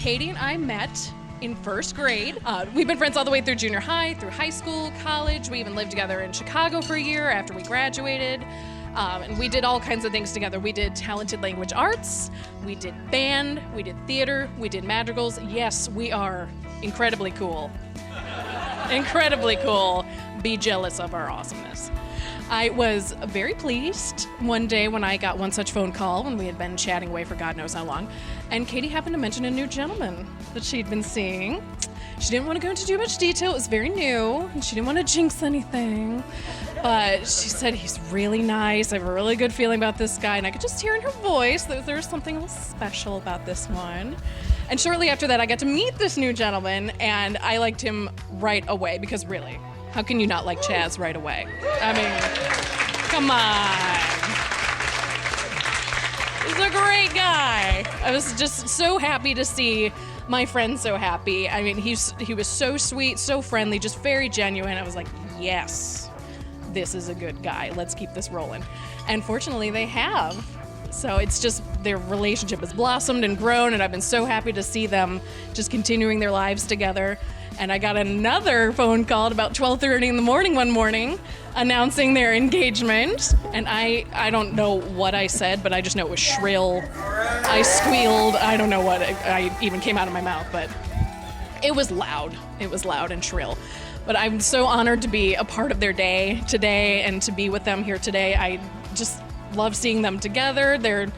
Katie and I met in first grade. We've been friends all the way through junior high, through high school, college. We even lived together in Chicago for a year after we graduated. And we did all kinds of things together. We did talented language arts, we did band, we did theater, we did madrigals. Yes, we are incredibly cool. Incredibly cool. Be jealous of our awesomeness. I was very pleased one day when I got one such phone call when we had been chatting away for God knows how long, and Katie happened to mention a new gentleman that she'd been seeing. She didn't want to go into too much detail. It was very new, and she didn't want to jinx anything. But she said, he's really nice. I have a really good feeling about this guy. And I could just hear in her voice that there was something a little special about this one. And shortly after that, I got to meet this new gentleman, and I liked him right away. Because really, how can you not like Chaz right away? I mean, come on. He's a great guy. I was just so happy to see my friend so happy. I mean, he was so sweet, so friendly, just very genuine. I was like, yes, this is a good guy. Let's keep this rolling. And fortunately, they have. So it's just their relationship has blossomed and grown, and I've been so happy to see them just continuing their lives together. And I got another phone call at about 12:30 in the morning one morning announcing their engagement. And I don't know what I said, but I just know it was shrill. I squealed. I don't know what I even came out of my mouth, but it was loud. It was loud and shrill. But I'm so honored to be a part of their day today and to be with them here today. I just love seeing them together. They're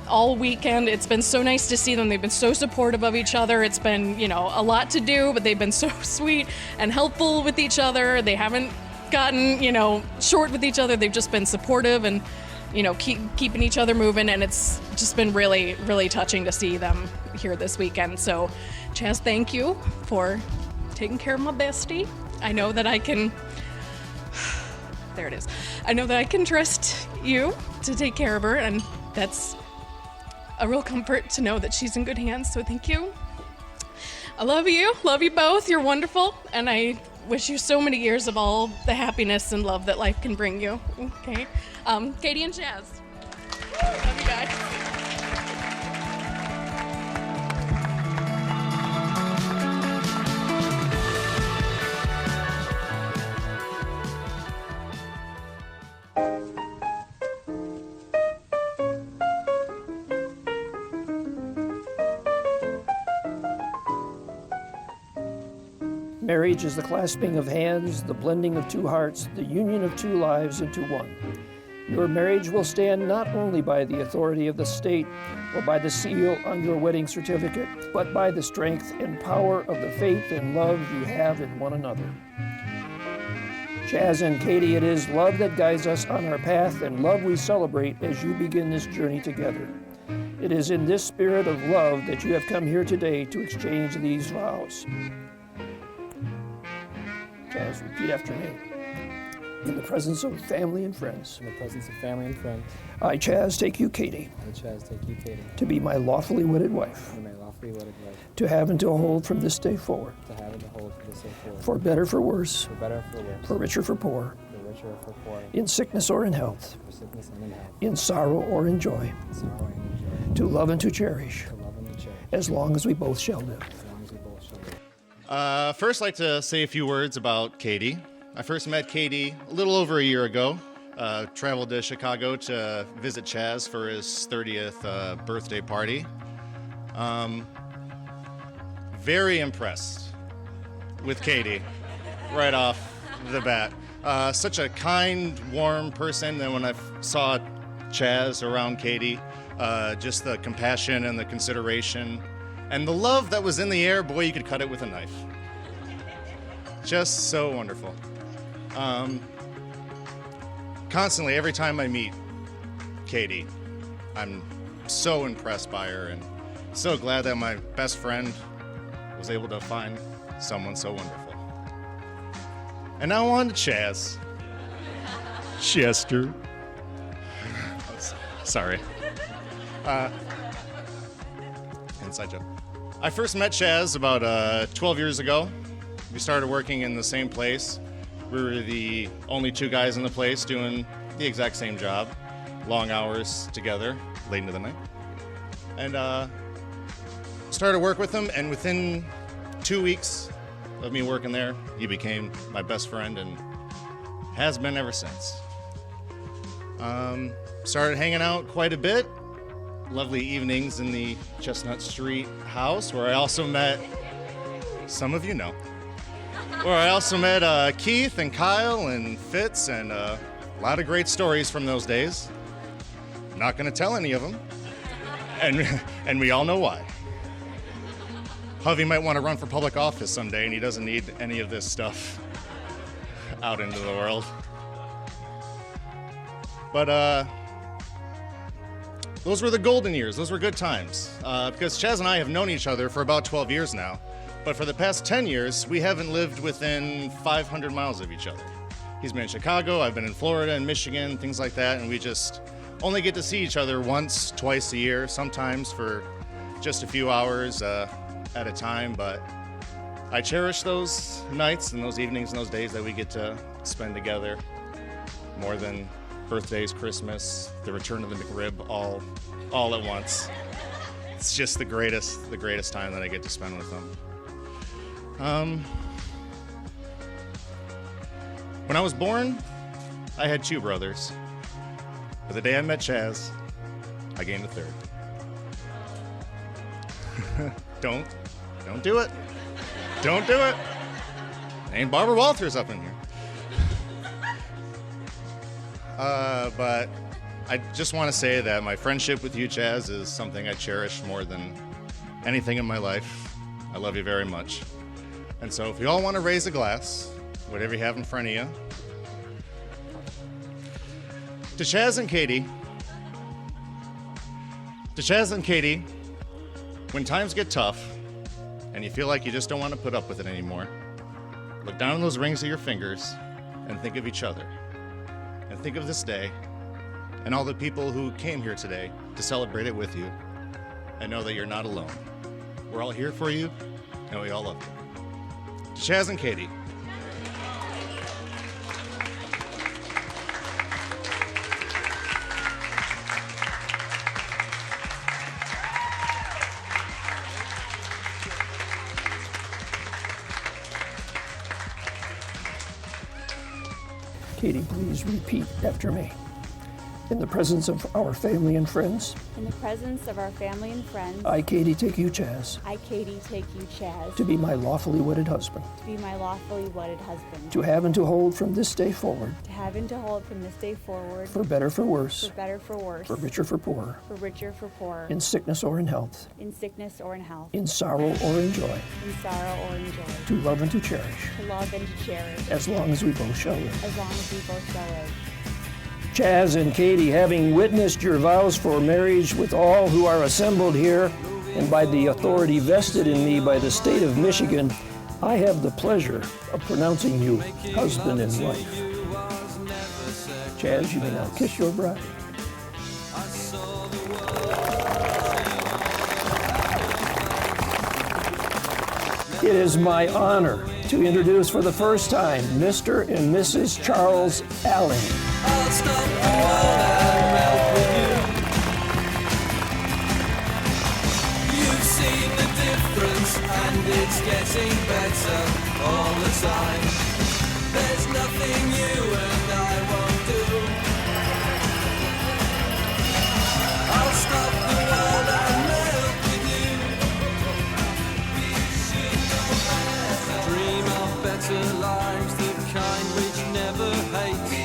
all weekend. It's been so nice to see them. They've been so supportive of each other. It's been, a lot to do, but they've been so sweet and helpful with each other. They haven't gotten, short with each other. They've just been supportive and, keeping each other moving. And it's just been really, really touching to see them here this weekend. So, Chaz, thank you for taking care of my bestie. I know that I can, there it is. I know that I can trust you to take care of her, and that's a real comfort to know that she's in good hands, so thank you. I love you both, you're wonderful, and I wish you so many years of all the happiness and love that life can bring you, okay? Katie and Chaz, love you guys. Marriage is the clasping of hands, the blending of two hearts, the union of two lives into one. Your marriage will stand not only by the authority of the state or by the seal on your wedding certificate, but by the strength and power of the faith and love you have in one another. Chaz and Katie, it is love that guides us on our path, and love we celebrate as you begin this journey together. It is in this spirit of love that you have come here today to exchange these vows. Chaz, repeat after me. In the presence of family and friends. In the presence of family and friends. I, Chaz, take you, Katie. I, Chaz, take you, Katie. To be my lawfully wedded wife. To be my lawfully wedded wife. To have and to hold from this day forward. To have and to hold from this day forward. For better, for worse. For better, for worse. For richer, for poor. For richer, for poor. In sickness or in health. For sickness and in health. In sorrow or in joy. In sorrow and in joy. To love and to cherish. To love and to cherish. As long as we both shall live. As long as we both shall live. First, I'd like to say a few words about Katie. I first met Katie a little over a year ago. Traveled to Chicago to visit Chaz for his 30th birthday party. Very impressed with Katie right off the bat. Such a kind, warm person. And when I saw Chaz around Katie, just the compassion and the consideration and the love that was in the air, boy, you could cut it with a knife. Just so wonderful. Constantly, every time I meet Katie, I'm so impressed by her and so glad that my best friend was able to find someone so wonderful. And now on to Chaz. Chester. Sorry. Inside joke. I first met Chaz about 12 years ago. We started working in the same place. We were the only two guys in the place doing the exact same job. Long hours together, late into the night. And started work with him, and within 2 weeks of me working there, he became my best friend and has been ever since. Started hanging out quite a bit. Lovely evenings in the Chestnut Street house, where I also met, some of you know, where I also met Keith and Kyle and Fitz, and a lot of great stories from those days. Not gonna tell any of them, and we all know why. Hovey might want to run for public office someday, and he doesn't need any of this stuff out into the world. But those were the golden years. Those were good times. Because Chaz and I have known each other for about 12 years now. But for the past 10 years, we haven't lived within 500 miles of each other. He's been in Chicago, I've been in Florida and Michigan, things like that, and we just only get to see each other once, twice a year, sometimes for just a few hours at a time. But I cherish those nights and those evenings and those days that we get to spend together more than birthdays, Christmas, the return of the McRib, all at once. It's just the greatest time that I get to spend with them. When I was born, I had 2 brothers. But the day I met Chaz, I gained a 3rd. Don't do it. Don't do it. Ain't Barbara Walters up in here. But I just want to say that my friendship with you, Chaz, is something I cherish more than anything in my life. I love you very much. And so if you all want to raise a glass, whatever you have in front of you, to Chaz and Katie, when times get tough and you feel like you just don't want to put up with it anymore, look down on those rings of your fingers and think of each other. And think of this day and all the people who came here today to celebrate it with you, and know that you're not alone. We're all here for you, and we all love you. To Chaz and Katie. Katie, please repeat after me. In the presence of our family and friends, in the presence of our family and friends, I, Katie, take you, Chaz, I, Katie, take you, Chaz, to be my lawfully wedded husband, to be my lawfully wedded husband, to have and to hold from this day forward, to have and to hold from this day forward, for better, for worse, for better, for worse, for richer, for poorer, for richer, for poorer, in sickness or in health, in sickness or in health, in sorrow or in joy, in sorrow or in joy, to love and to cherish, to love and to cherish, as long as we both shall live. as long as we both shall live. Chaz and Katie, having witnessed your vows for marriage with all who are assembled here, and by the authority vested in me by the state of Michigan, I have the pleasure of pronouncing you husband and wife. Chaz, you may now kiss your bride. It is my honor to introduce for the first time Mr. and Mrs. Charles Allen. I'll stop the world and melt with you. You've seen the difference and it's getting better all the time. There's nothing you and I won't do. I'll stop the world and melt with you. We should know better. Dream of better lives, the kind which never hate.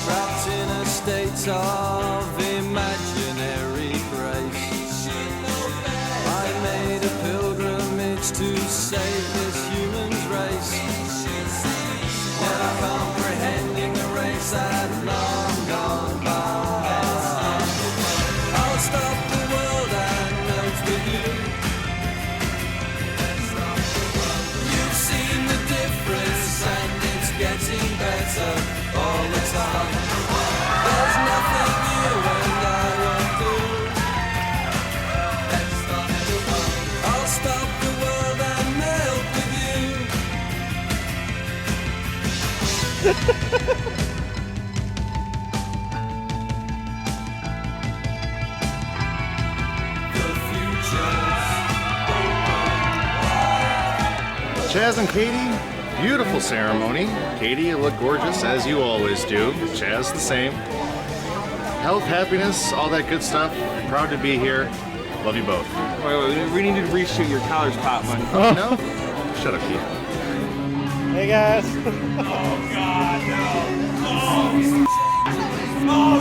Trapped in a state of imaginary grace. I made a pilgrimage to save this human race. Never comprehending the race that long gone by. I'll stop the world and melt with you. You've seen the difference and it's getting better all the time. There's nothing you Chaz and Katie, beautiful ceremony. Katie, you look gorgeous, as you always do. Chaz, the same. Health, happiness, all that good stuff. Proud to be here. Love you both. Wait, we need to reshoot your collars pop, man. Oh, no? Shut up, Keith. Hey guys. Oh,